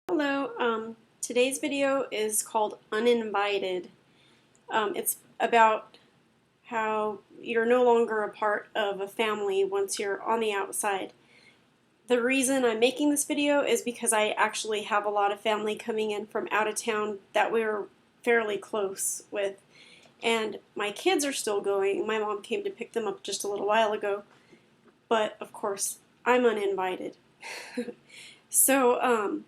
Hello, today's video is called Uninvited. It's about how you're no longer a part of a family once you're on the outside. The reason I'm making this video is because I actually have a lot of family coming in from out of town that we're fairly close with. And my kids are still going. My mom came to pick them up just a little while ago. But, of course, I'm uninvited. So,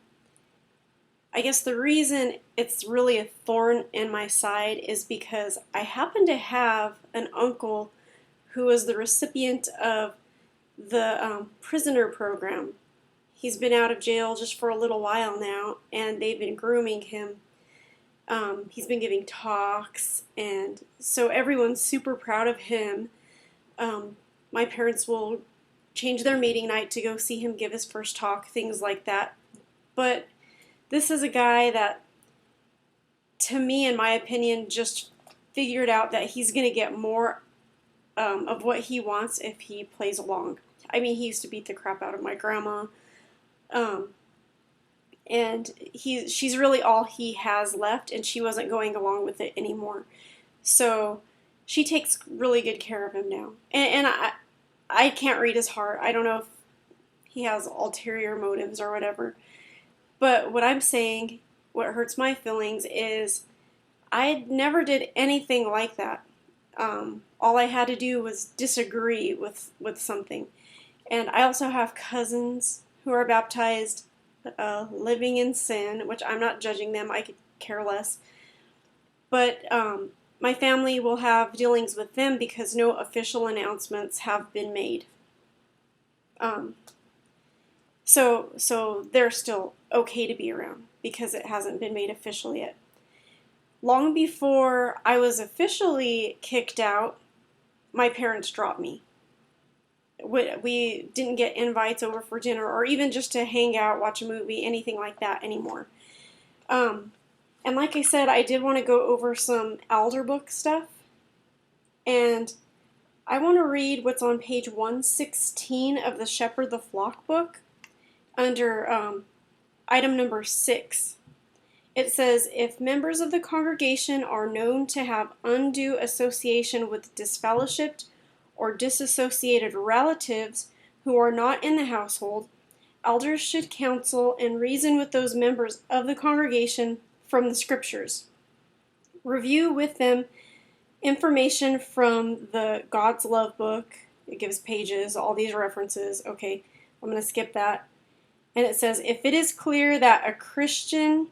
I guess the reason it's really a thorn in my side is because I happen to have an uncle who was the recipient of the prisoner program. He's been out of jail just for a little while now, and they've been grooming him. He's been giving talks, and so everyone's super proud of him. My parents will change their meeting night to go see him give his first talk, things like that. But this is a guy that, to me, in my opinion, just figured out that he's going to get more of what he wants if he plays along. I mean, he used to beat the crap out of my grandma, and she's really all he has left, and she wasn't going along with it anymore. So she takes really good care of him now. And I can't read his heart. I don't know if he has ulterior motives or whatever. But what I'm saying, what hurts my feelings is I never did anything like that. All I had to do was disagree with something. And I also have cousins who are baptized, living in sin, which I'm not judging them. I could care less. But my family will have dealings with them because no official announcements have been made. So they're still okay to be around because it hasn't been made official yet. Long before I was officially kicked out, my parents dropped me. We didn't get invites over for dinner or even just to hang out, watch a movie, anything like that anymore. And like I said, I did want to go over some Alder book stuff. And I want to read what's on page 116 of the Shepherd the Flock book. Under item number 6, it says, if members of the congregation are known to have undue association with disfellowshipped or disassociated relatives who are not in the household, elders should counsel and reason with those members of the congregation from the scriptures. Review with them information from the God's Love book. It gives pages, all these references. Okay, I'm going to skip that. And it says, if it is clear that a Christian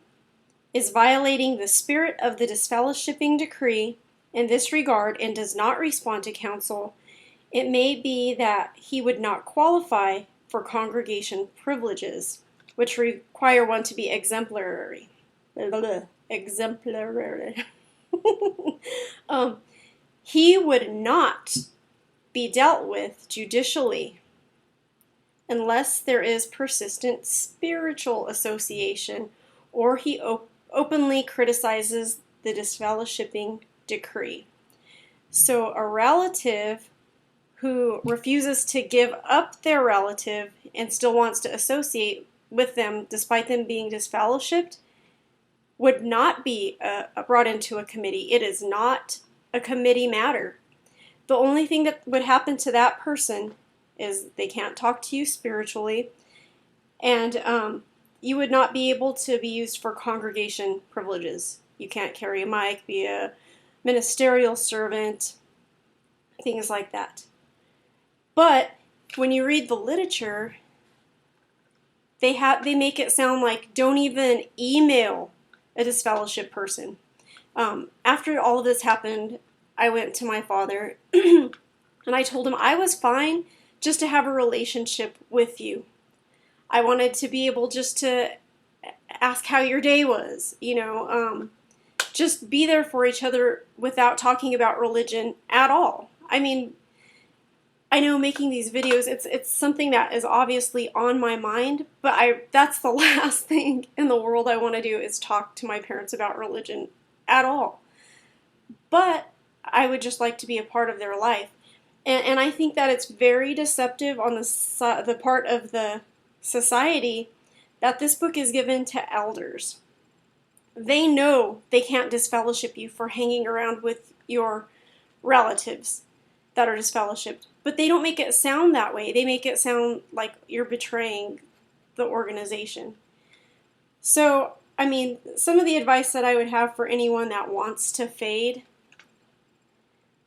is violating the spirit of the disfellowshipping decree in this regard and does not respond to counsel, it may be that he would not qualify for congregation privileges, which require one to be exemplary. Exemplary. He would not be dealt with judicially unless there is persistent spiritual association, or he openly criticizes the disfellowshipping decree. So a relative who refuses to give up their relative and still wants to associate with them despite them being disfellowshipped would not be brought into a committee. It is not a committee matter. The only thing that would happen to that person is they can't talk to you spiritually, and you would not be able to be used for congregation privileges. You can't carry a mic, be a ministerial servant, things like that. But when you read the literature, they make it sound like don't even email a disfellowship person. After all of this happened, I went to my father and I told him I was fine just to have a relationship with you. I wanted to be able just to ask how your day was, just be there for each other without talking about religion at all. I mean, I know making these videos, it's something that is obviously on my mind, but that's the last thing in the world I want to do is talk to my parents about religion at all. But I would just like to be a part of their life. And I think that it's very deceptive on the part of the society that this book is given to elders. They know they can't disfellowship you for hanging around with your relatives that are disfellowshipped, but they don't make it sound that way. They make it sound like you're betraying the organization. So, I mean, some of the advice that I would have for anyone that wants to fade,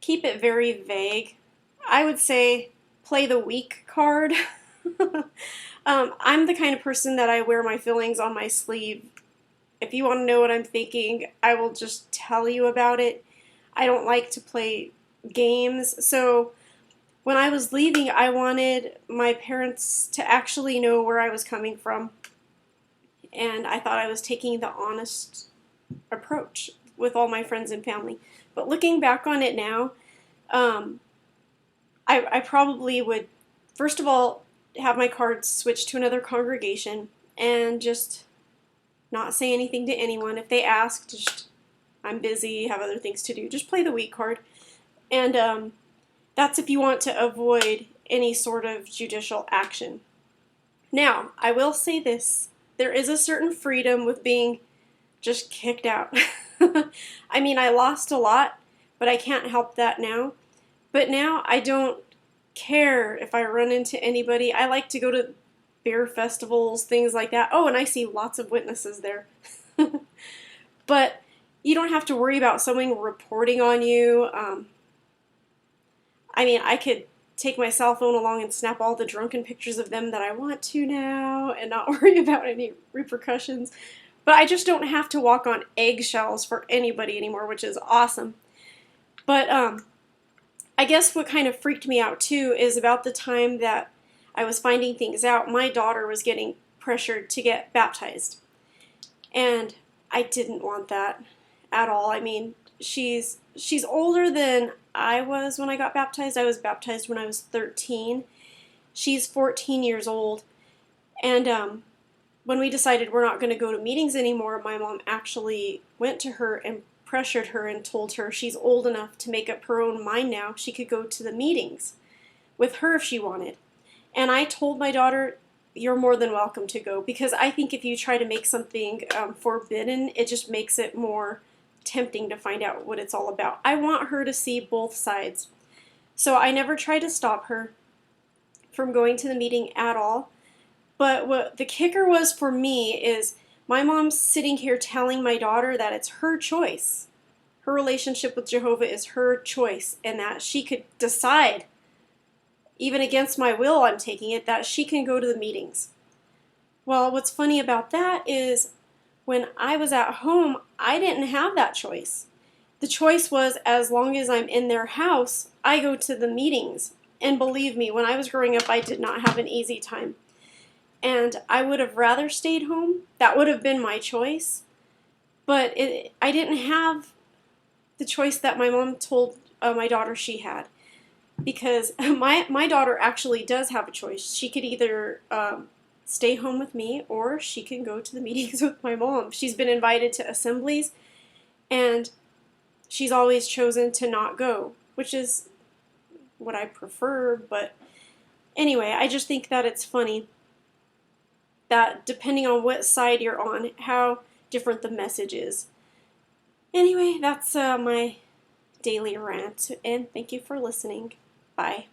keep it very vague. I would say play the weak card. I'm the kind of person that I wear my feelings on my sleeve. If you want to know what I'm thinking, I will just tell you about it. I don't like to play games. So when I was leaving, I wanted my parents to actually know where I was coming from. And I thought I was taking the honest approach with all my friends and family. But looking back on it now, I probably would, first of all, have my cards switched to another congregation and just not say anything to anyone. If they ask, just, I'm busy, have other things to do. Just play the weak card. And that's if you want to avoid any sort of judicial action. Now, I will say this. There is a certain freedom with being just kicked out. I mean, I lost a lot, but I can't help that now. But now I don't care if I run into anybody. I like to go to beer festivals, things like that. Oh, and I see lots of witnesses there. But you don't have to worry about someone reporting on you. I mean, I could take my cell phone along and snap all the drunken pictures of them that I want to now and not worry about any repercussions. But I just don't have to walk on eggshells for anybody anymore, which is awesome. But I guess what kind of freaked me out too is about the time that I was finding things out, my daughter was getting pressured to get baptized. And I didn't want that at all. I mean, she's older than I was when I got baptized. I was baptized when I was 13. She's 14 years old. And when we decided we're not going to go to meetings anymore, my mom actually went to her and pressured her and told her she's old enough to make up her own mind now. She could go to the meetings with her if she wanted. And I told my daughter, you're more than welcome to go, because I think if you try to make something forbidden, it just makes it more tempting to find out what it's all about. I want her to see both sides. So I never tried to stop her from going to the meeting at all. But what the kicker was for me is my mom's sitting here telling my daughter that it's her choice. Her relationship with Jehovah is her choice, and that she could decide, even against my will I'm taking it, that she can go to the meetings. Well, what's funny about that is when I was at home, I didn't have that choice. The choice was, as long as I'm in their house, I go to the meetings. And believe me, when I was growing up, I did not have an easy time. And I would have rather stayed home. That would have been my choice. But I didn't have the choice that my mom told my daughter she had. Because my daughter actually does have a choice. She could either stay home with me, or she can go to the meetings with my mom. She's been invited to assemblies, and she's always chosen to not go, which is what I prefer. But anyway, I just think that it's funny that depending on what side you're on, how different the message is. Anyway, that's my daily rant, and thank you for listening. Bye.